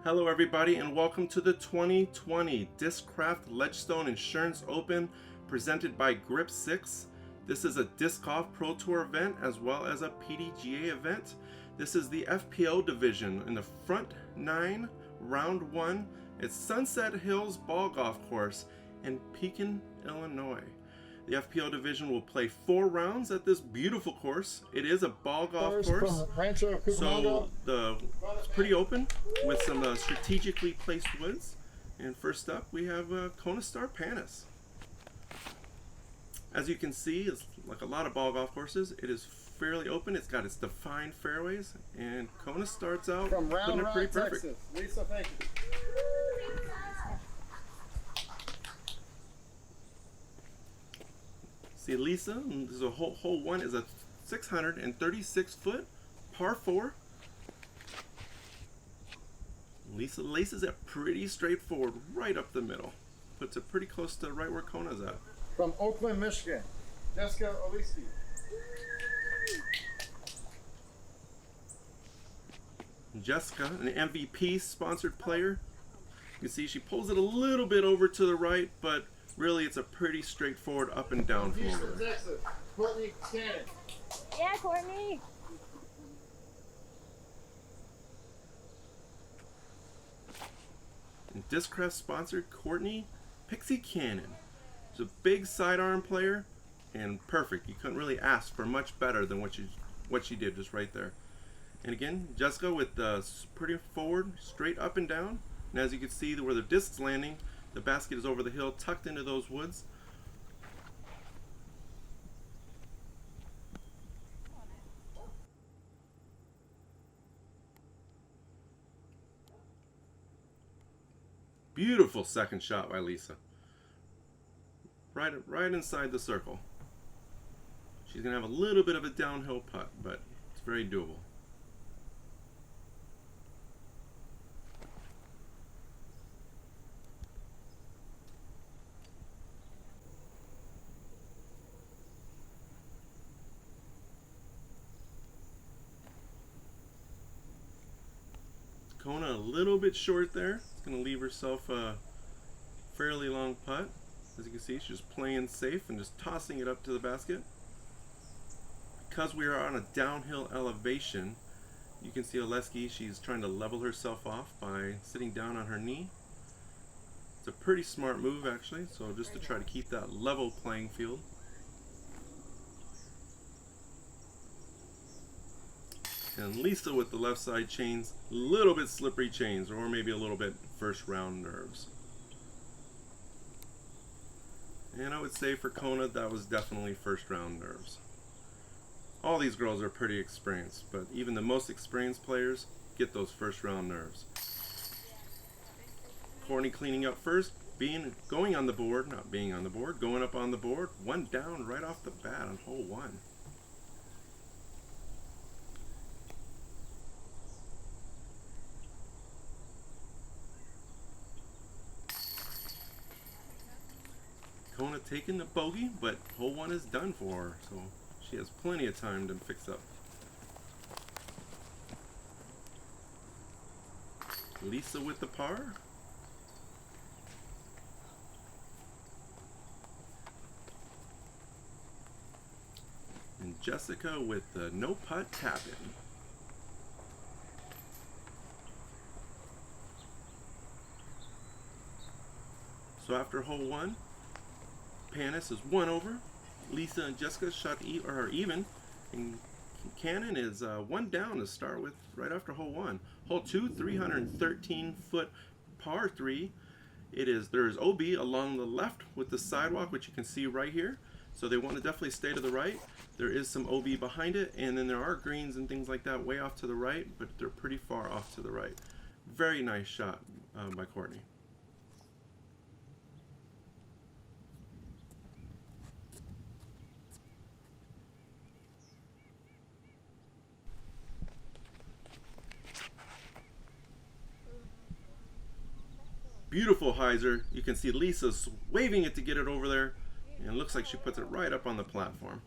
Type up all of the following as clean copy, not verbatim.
Hello everybody and welcome to the 2020 Discraft Ledgestone Insurance Open presented by Grip 6. This is a Disc Golf Pro Tour event as well as a PDGA event. This is the FPO division in the front 9, round 1 at Sunset Hills Ball Golf Course in Pekin, Illinois. The FPO division will play 4 rounds at this beautiful course. It is a ball golf course, so it's pretty open with some strategically placed woods. And first up, we have Kona Panis. As you can see, it's like a lot of ball golf courses. It is fairly open. It's got its defined fairways, and Kona starts out putting it pretty perfect. Texas. Lisa, thank you. See Lisa, this is a hole 1 is a 636 foot par 4. Lisa laces it pretty straightforward right up the middle. Puts it pretty close to right where Kona's at. From Oakland, Michigan, Jessica Oleskie. Jessica, an MVP sponsored player. You can see she pulls it a little bit over to the right, but really it's a pretty straightforward up and down from over there. Texas, Courtney Cannon. Yeah, Courtney. And Discraft sponsored Courtney Cannon. She's a big sidearm player and perfect. You couldn't really ask for much better than what she did just right there. And again, Jessica with pretty forward, straight up and down. And as you can see where the disc's landing, the basket is over the hill, tucked into those woods. Beautiful second shot by Lisa. Right inside the circle. She's going to have a little bit of a downhill putt, but it's very doable. Kona a little bit short there. It's going to leave herself a fairly long putt. As you can see, she's just playing safe and just tossing it up to the basket. Because we are on a downhill elevation, you can see Oleskie, she's trying to level herself off by sitting down on her knee. It's a pretty smart move actually, so just to try to keep that level playing field. And Lisa with the left side chains, a little bit slippery chains, or maybe a little bit first round nerves. And I would say for Kona, that was definitely first round nerves. All these girls are pretty experienced, but even the most experienced players get those first round nerves. Courtney cleaning up first, going on the board, not being on the board, going up on the board, 1 down right off the bat on hole 1. Kona taking the bogey, but hole 1 is done for her, so she has plenty of time to fix up. Lisa with the par. And Jessica with the no putt tap-in. So after hole 1, Panis is 1 over. Lisa and Jessica shot are even, and Cannon is 1 down to start with right after hole 1. Hole 2, 313 foot par 3. There is OB along the left with the sidewalk, which you can see right here. So they want to definitely stay to the right. There is some OB behind it, and then there are greens and things like that way off to the right, but they're pretty far off to the right. Very nice shot by Courtney. Beautiful hyzer. You can see Lisa's waving it to get it over there, and it looks like she puts it right up on the platform.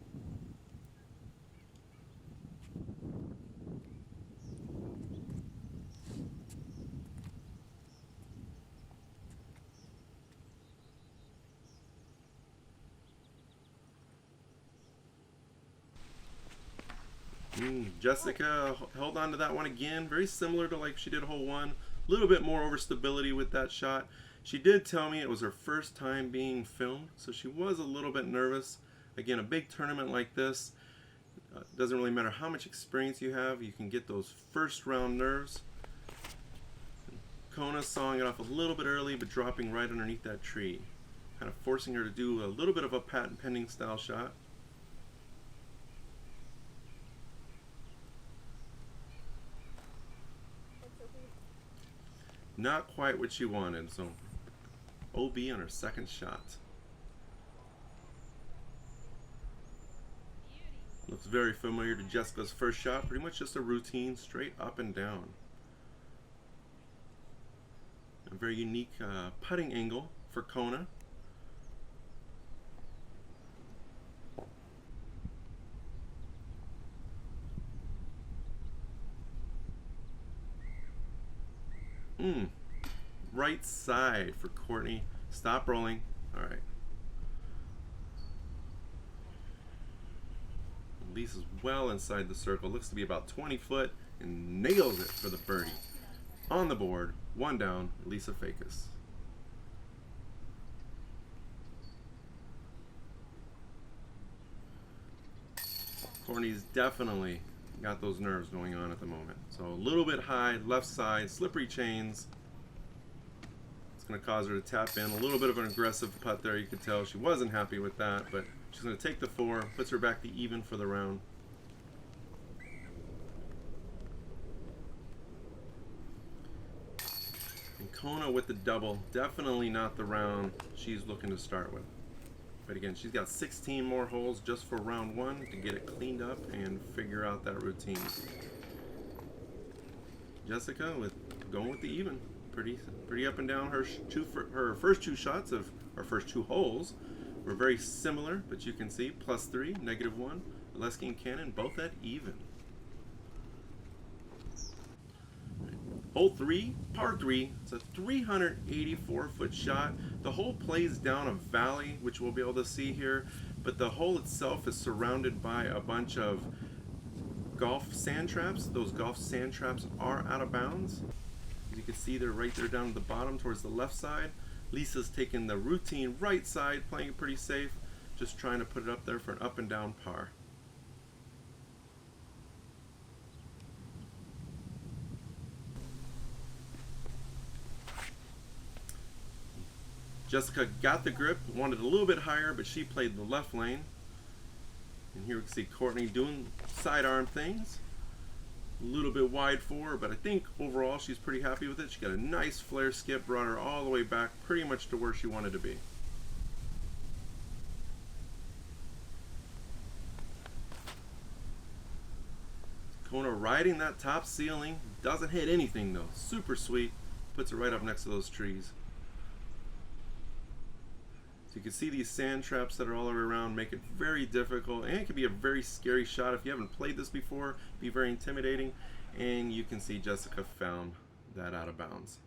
Jessica held on to that one again. Very similar to like she did hole one. A little bit more over stability with that shot. She did tell me it was her first time being filmed, so she was a little bit nervous. Again, a big tournament like this, doesn't really matter how much experience you have, you can get those first round nerves. Kona sawing it off a little bit early, but dropping right underneath that tree, kind of forcing her to do a little bit of a patent pending style shot. Not quite what she wanted, so OB on her second shot. Looks very familiar to Jessica's first shot, pretty much just a routine straight up and down. A very unique putting angle for Kona. Right side for Courtney. Stop rolling. All right. Lisa's well inside the circle. Looks to be about 20 foot and nails it for the birdie. On the board, one down, Lisa Fajkus. Courtney's definitely got those nerves going on at the moment. So a little bit high, left side, slippery chains. It's going to cause her to tap in. A little bit of an aggressive putt there. You could tell she wasn't happy with that, but she's going to take the 4, puts her back to even for the round. And Kona with the double, definitely not the round she's looking to start with. But again, she's got 16 more holes just for round 1 to get it cleaned up and figure out that routine. Jessica going with the even. Pretty up and down. Her first 2 shots of her first 2 holes were very similar, but you can see +3, -1. Oleskie and Cannon both at even. Hole 3, par 3. It's a 384-foot shot. The hole plays down a valley, which we'll be able to see here, but the hole itself is surrounded by a bunch of golf sand traps. Those golf sand traps are out of bounds. As you can see, they're right there down at the bottom towards the left side. Lisa's taking the routine right side, playing it pretty safe, just trying to put it up there for an up and down par. Jessica got the grip, wanted a little bit higher, but she played the left lane. And here we can see Courtney doing sidearm things. A little bit wide for her, but I think overall she's pretty happy with it. She got a nice flare skip, brought her all the way back pretty much to where she wanted to be. Kona riding that top ceiling, doesn't hit anything though. Super sweet, puts it right up next to those trees. You can see these sand traps that are all around make it very difficult, and it can be a very scary shot if you haven't played this before. Be very intimidating, and you can see Jessica found that out of bounds.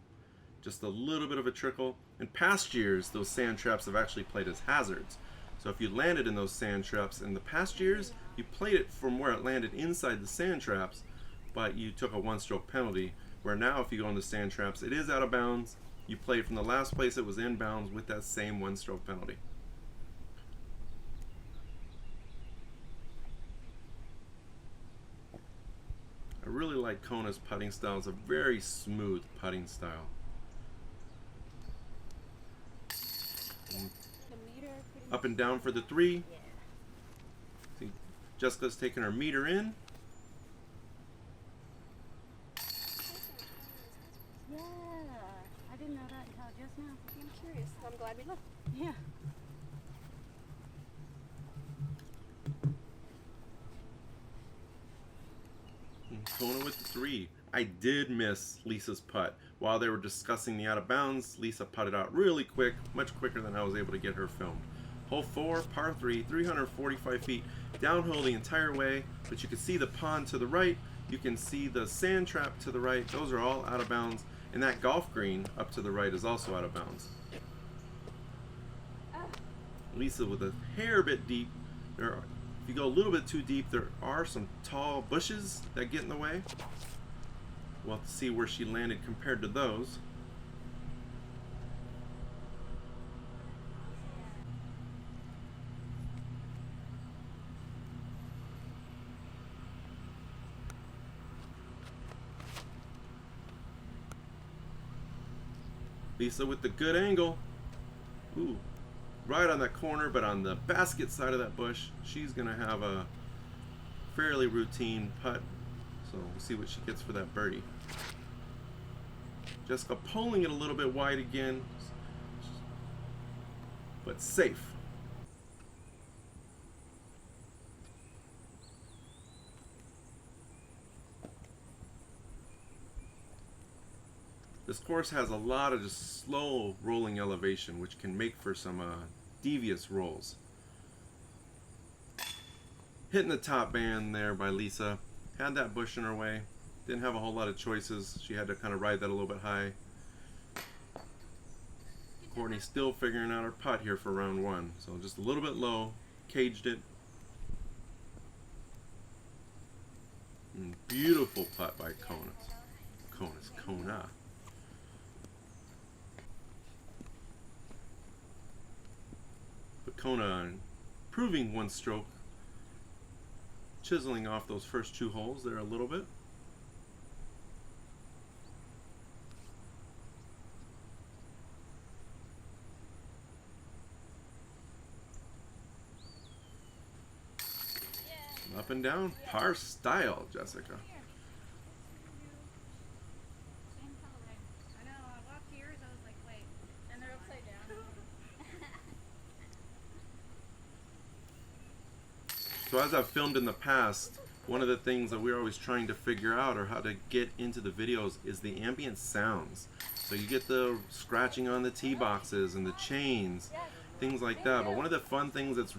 Just a little bit of a trickle. In past years, those sand traps have actually played as hazards. So if you landed in those sand traps in the past years, you played it from where it landed inside the sand traps, but you took a 1-stroke penalty. Where now, if you go into sand traps, it is out of bounds. You played from the last place it was in bounds with that same 1-stroke penalty. I really like Kona's putting style. It's a very smooth putting style. Up and down for the 3. See, Jessica's taking her meter in. I didn't know that until just now. I'm curious. I'm glad we looked. Yeah. Kona with the 3. I did miss Lisa's putt. While they were discussing the out of bounds, Lisa putted out really quick, much quicker than I was able to get her filmed. Hole 4, par 3, 345 feet, downhill the entire way, but you can see the pond to the right, you can see the sand trap to the right. Those are all out of bounds. And that golf green up to the right is also out of bounds. Lisa with a hair bit deep. There are If you go a little bit too deep, there are some tall bushes that get in the way. We'll have to see where she landed compared to those. Lisa with the good angle. Ooh, right on that corner, but on the basket side of that bush, she's gonna have a fairly routine putt. So we'll see what she gets for that birdie. Jessica pulling it a little bit wide again, but safe. This course has a lot of just slow rolling elevation, which can make for some devious rolls. Hitting the top band there by Lisa. Had that bush in her way. Didn't have a whole lot of choices. She had to kind of ride that a little bit high. Courtney still figuring out her putt here for round one. So just a little bit low. Caged it. And beautiful putt by Kona. But Kona improving one stroke. Chiseling off those first two holes there a little bit. Up and down, par style, Jessica. I know, I walked yours, I was like, wait, and they're upside down. So as I've filmed in the past, one of the things that we're always trying to figure out or how to get into the videos is the ambient sounds. So you get the scratching on the tee boxes and the chains, things like that. But one of the fun things that's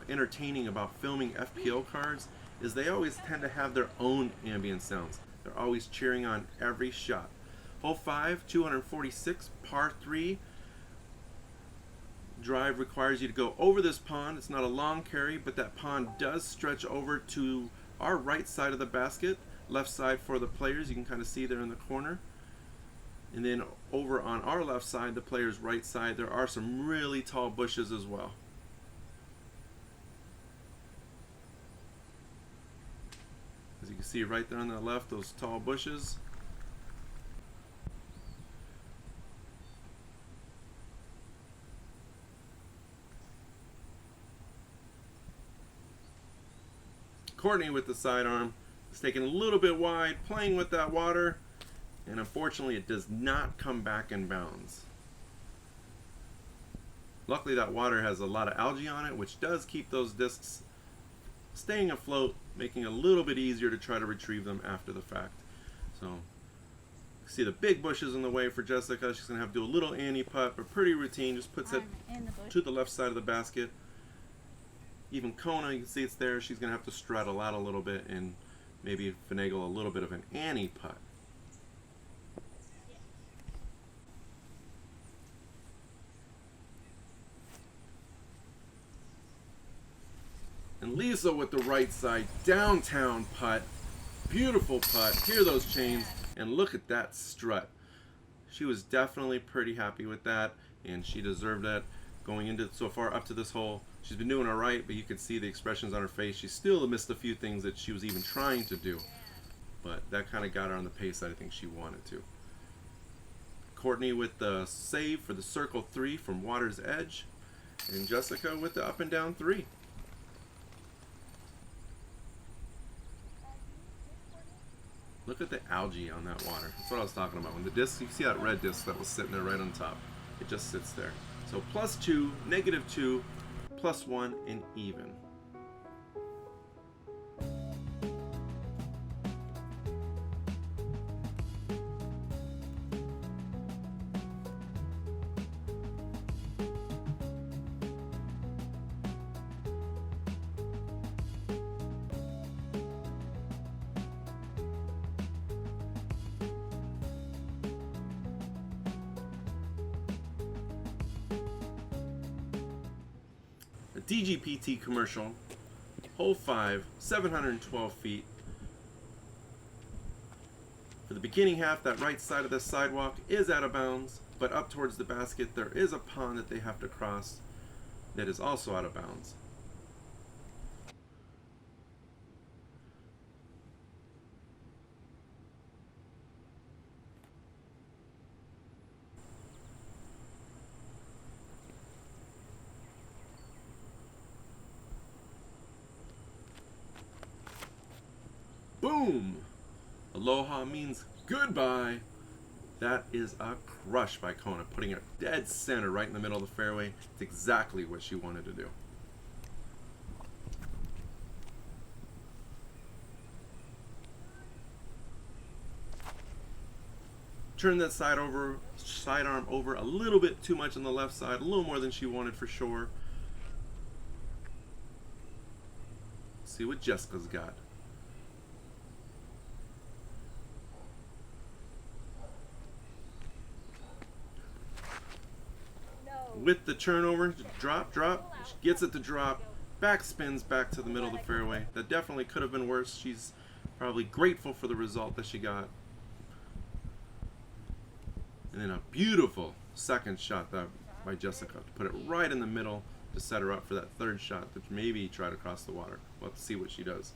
entertaining about filming FPO cards is they always tend to have their own ambient sounds. They're always cheering on every shot. Hole 5, 246, par 3. Drive requires you to go over this pond. It's not a long carry, but that pond does stretch over to our right side of the basket, left side for the players. You can kind of see there in the corner. And then over on our left side, the players' right side, there are some really tall bushes as well. As you can see right there on the left, those tall bushes. Courtney with the sidearm is taking a little bit wide, playing with that water, and unfortunately it does not come back in bounds. Luckily that water has a lot of algae on it, which does keep those discs staying afloat, making it a little bit easier to try to retrieve them after the fact. So, you see the big bushes in the way for Jessica. She's going to have to do a little Annie putt, but pretty routine. Just puts it to the left side of the basket. Even Kona, you can see it's there. She's going to have to straddle out a little bit and maybe finagle a little bit of an Annie putt. And Lisa with the right side, downtown putt. Beautiful putt. Hear those chains, and look at that strut. She was definitely pretty happy with that, and she deserved that going into so far up to this hole. She's been doing all right, but you could see the expressions on her face. She still missed a few things that she was even trying to do, but that kind of got her on the pace that I think she wanted to. Courtney with the save for the circle 3 from water's edge, and Jessica with the up and down 3. Look at the algae on that water. That's what I was talking about. When the disc, you see that red disc that was sitting there right on top. It just sits there. So +2, -2, +1, and even. DGPT commercial Hole 5, 712 feet. For the beginning half, that right side of the sidewalk is out of bounds, but up towards the basket there is a pond that they have to cross that is also out of bounds. Boom! Aloha means goodbye. That is a crush by Kona, putting it dead center right in the middle of the fairway. It's exactly what she wanted to do. Turn that sidearm over a little bit too much on the left side, a little more than she wanted for sure. See what Jessica's got. With the turnover, drop, she gets it to drop, back spins back to the middle of the fairway. That definitely could have been worse. She's probably grateful for the result that she got. And then a beautiful second shot by Jessica to put it right in the middle to set her up for that third shot to maybe try to cross the water. We'll have to see what she does.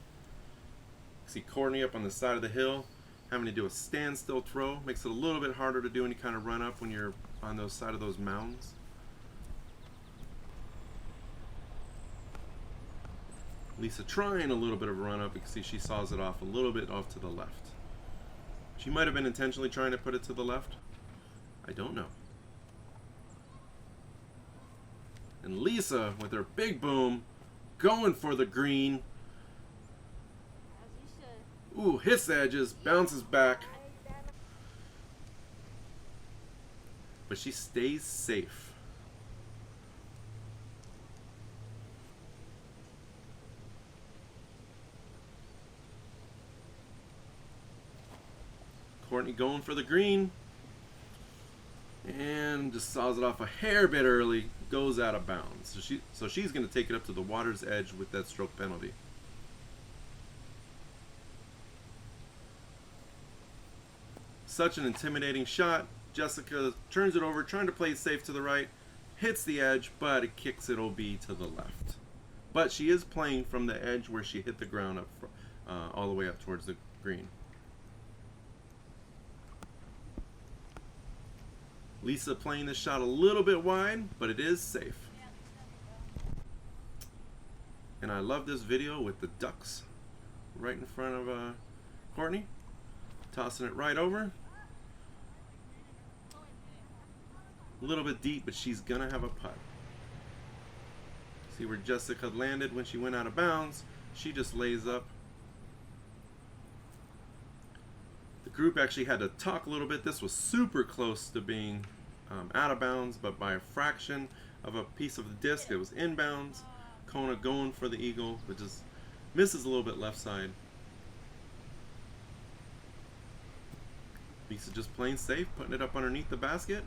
See Courtney up on the side of the hill having to do a standstill throw. Makes it a little bit harder to do any kind of run up when you're on those side of those mounds. Lisa trying a little bit of a run up. You can see she saws it off a little bit off to the left. She might have been intentionally trying to put it to the left. I don't know. And Lisa with her big boom going for the green. Ooh, hits the edges, bounces back. But she stays safe. Courtney going for the green. And just saws it off a hair bit early. Goes out of bounds. So she's going to take it up to the water's edge with that stroke penalty. Such an intimidating shot. Jessica turns it over, trying to play it safe to the right. Hits the edge, but it kicks it OB to the left. But she is playing from the edge where she hit the ground up, all the way up towards the green. Lisa playing this shot a little bit wide, but it is safe. And I love this video with the ducks right in front of Courtney. Tossing it right over. A little bit deep, but she's going to have a putt. See where Jessica landed when she went out of bounds. She just lays up. The group actually had to talk a little bit. This was super close to being out of bounds, but by a fraction of a piece of the disc, it was inbounds. Kona going for the eagle, but just misses a little bit left side. Lisa just playing safe, putting it up underneath the basket.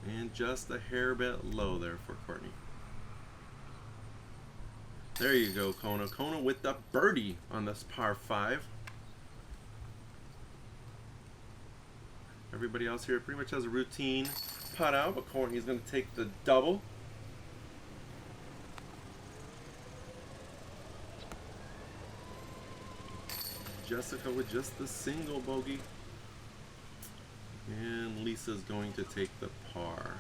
And just a hair bit low there for Courtney. There you go, Kona. Kona with the birdie on this par 5. Everybody else here pretty much has a routine putt out, but Courtney's going to take the double. Jessica with just the single bogey. And Lisa's going to take the par.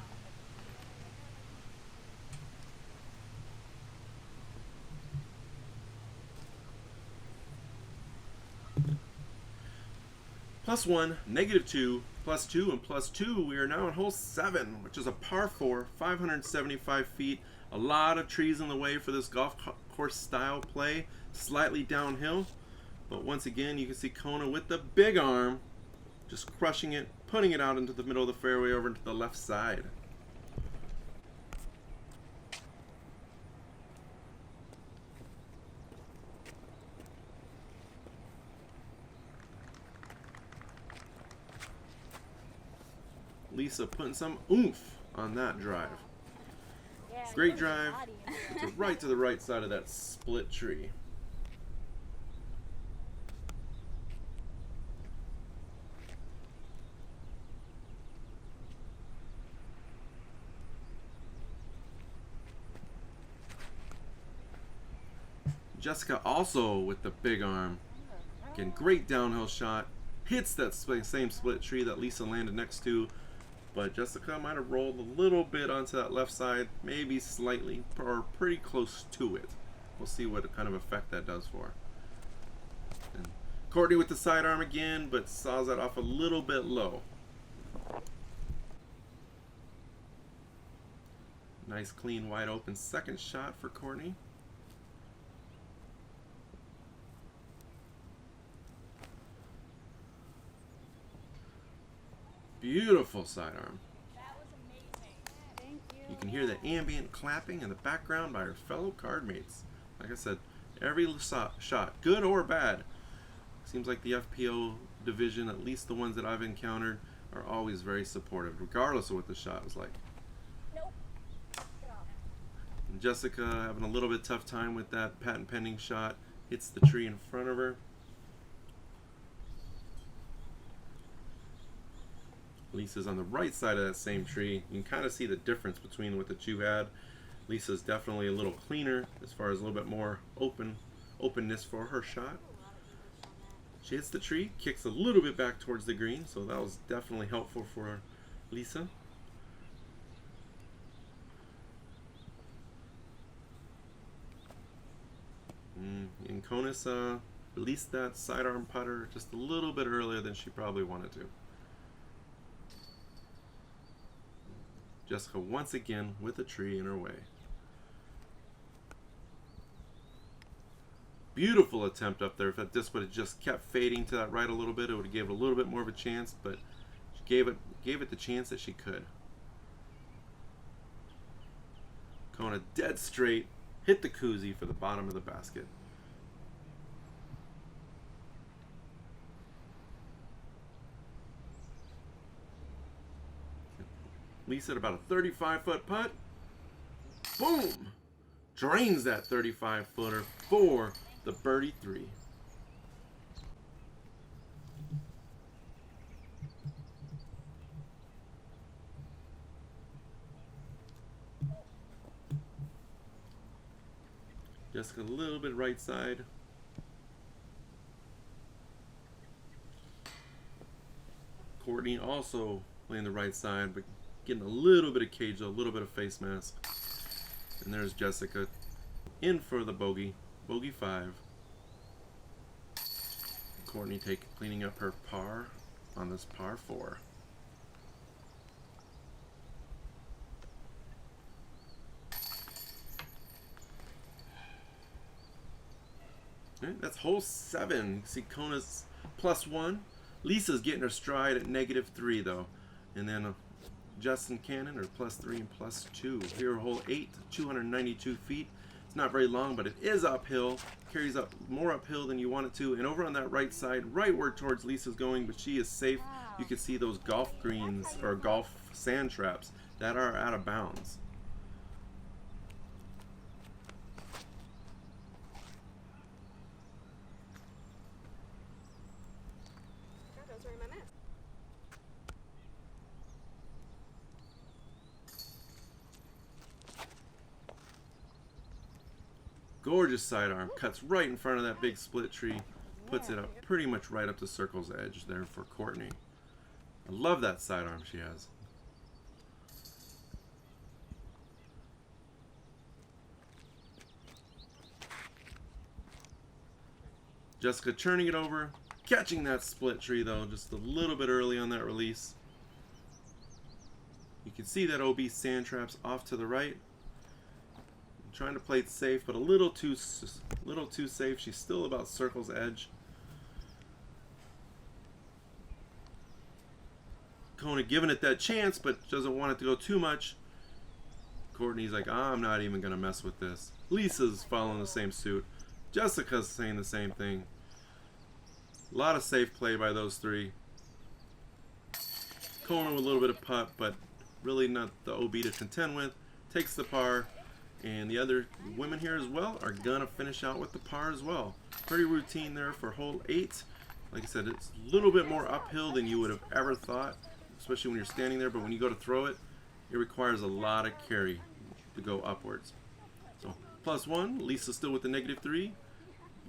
+1, -2, +2, and +2. We are now on hole 7, which is a par 4, 575 feet. A lot of trees in the way for this golf course style play. Slightly downhill. But once again, you can see Kona with the big arm, just crushing it, putting it out into the middle of the fairway over into the left side. Lisa putting some oomph on that drive. Great drive to the right side of that split tree. Jessica also with the big arm. Again, great downhill shot. Hits that same split tree that Lisa landed next to. But Jessica might have rolled a little bit onto that left side. Maybe slightly, or pretty close to it. We'll see what kind of effect that does for her. And Courtney with the sidearm again, but saws that off a little bit low. Nice, clean, wide open second shot for Courtney. Beautiful sidearm. That was amazing. Thank you. You can hear the ambient clapping in the background by her fellow card mates. Like I said, every shot, good or bad. Seems like the FPO division, at least the ones that I've encountered, are always very supportive, regardless of what the shot was like. Nope. Get off. And Jessica having a little bit tough time with that patent pending shot. Hits the tree in front of her. Lisa's on the right side of that same tree. You can kind of see the difference between what the two had. Lisa's definitely a little cleaner as far as a little bit more openness for her shot. She hits the tree, kicks a little bit back towards the green, so that was definitely helpful for Lisa. And Conis released that sidearm putter just a little bit earlier than she probably wanted to. Jessica once again with a tree in her way. Beautiful attempt up there. If that disc would have just kept fading to that right a little bit, it would have gave it a little bit more of a chance, but she gave it the chance that she could. Kona dead straight, hit the koozie for the bottom of the basket. Lisa at about a 35-foot putt. Boom! Drains that 35-footer for the birdie 3. Jessica a little bit right side. Courtney also playing the right side, but getting a little bit of cage, a little bit of face mask. And there's Jessica in for the bogey, bogey 5. Courtney cleaning up her par on this par 4. Okay, that's hole 7. You can see Kona's +1. Lisa's getting her stride at -3 though. And then Kathryn Cannon are +3 and +2. Here, hole 8, 292 feet. It's not very long, but it is uphill. Carries up more uphill than you want it to. And over on that right side, right where towards Lisa's going, but she is safe. You can see those golf greens or golf sand traps that are out of bounds. God, those were in my mess. Gorgeous sidearm, cuts right in front of that big split tree, puts it up pretty much right up to circle's edge there for Courtney. I love that sidearm she has. Jessica turning it over, catching that split tree though, just a little bit early on that release. You can see that OB sand traps off to the right. Trying to play it safe, but a little too safe. She's still about circle's edge. Kona giving it that chance, but doesn't want it to go too much. Courtney's like, I'm not even gonna mess with this. Lisa's following the same suit. Jessica's saying the same thing. A lot of safe play by those three. Kona with a little bit of putt, but really not the OB to contend with. Takes the par. And the other women here as well are gonna finish out with the par as well. Pretty routine there for hole 8. Like I said, it's a little bit more uphill than you would have ever thought, especially when you're standing there, but when you go to throw it, it requires a lot of carry to go upwards. So +1, Lisa's still with the -3.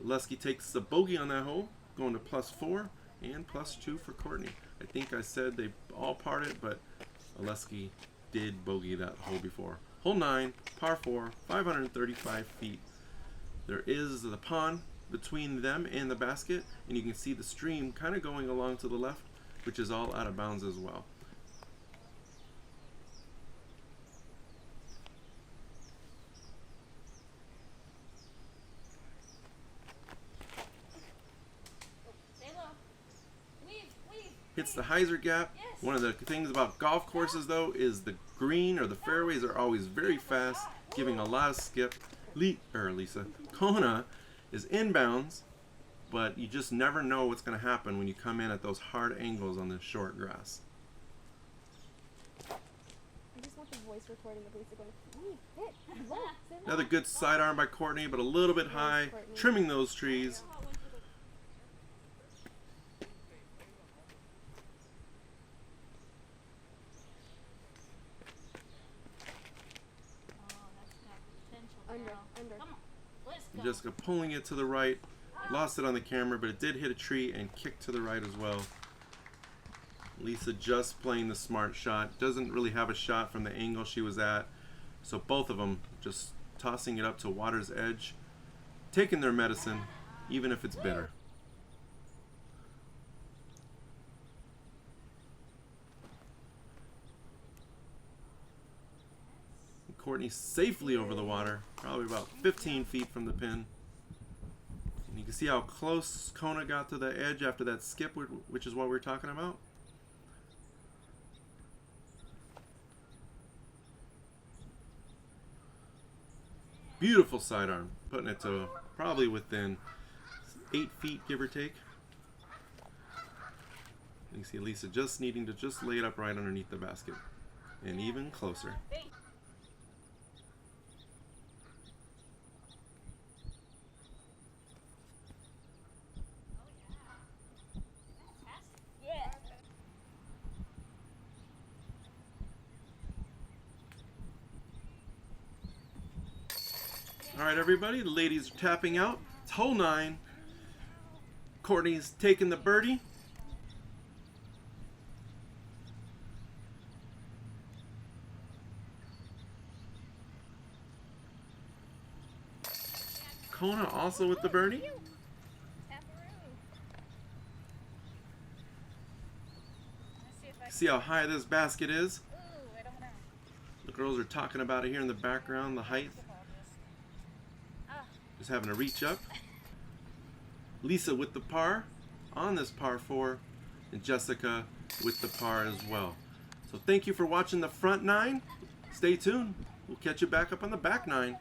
Oleskie takes the bogey on that hole, going to +4, and +2 for Courtney. I think I said they all parted, but Oleskie did bogey that hole before. Hole 9, par 4, 535 feet. There is the pond between them and the basket, and you can see the stream kind of going along to the left, which is all out of bounds as well. Stay low. Weave. Hits the hyzer gap. Yes. One of the things about golf courses though is the green or the fairways are always very fast, giving a lot of skip. Lisa, Kona is inbounds, but you just never know what's going to happen when you come in at those hard angles on this short grass. I just want the voice recording of Lisa going, "Hey, hit, low, stay low." Another good sidearm by Courtney, but a little bit high, trimming those trees. Under. Come on. Let's go. Jessica pulling it to the right. Lost it on the camera, but it did hit a tree and kick to the right as well. Lisa just playing the smart shot. Doesn't really have a shot from the angle she was at. So both of them just tossing it up to water's edge. Taking their medicine, even if it's bitter. Courtney safely over the water, probably about 15 feet from the pin. And you can see how close Kona got to the edge after that skip, which is what we were talking about. Beautiful sidearm, putting it to probably within 8 feet, give or take. You can see Lisa just needing to just lay it up right underneath the basket. And even closer. Alright everybody, the ladies are tapping out. It's hole 9. Courtney's taking the birdie. Kona also with the birdie. See how high this basket is? Ooh, I don't know. The girls are talking about it here in the background, the height. Just having to reach up. Lisa with the par on this par 4, and Jessica with the par as well. So thank you for watching the front 9. Stay tuned. We'll catch you back up on the back 9.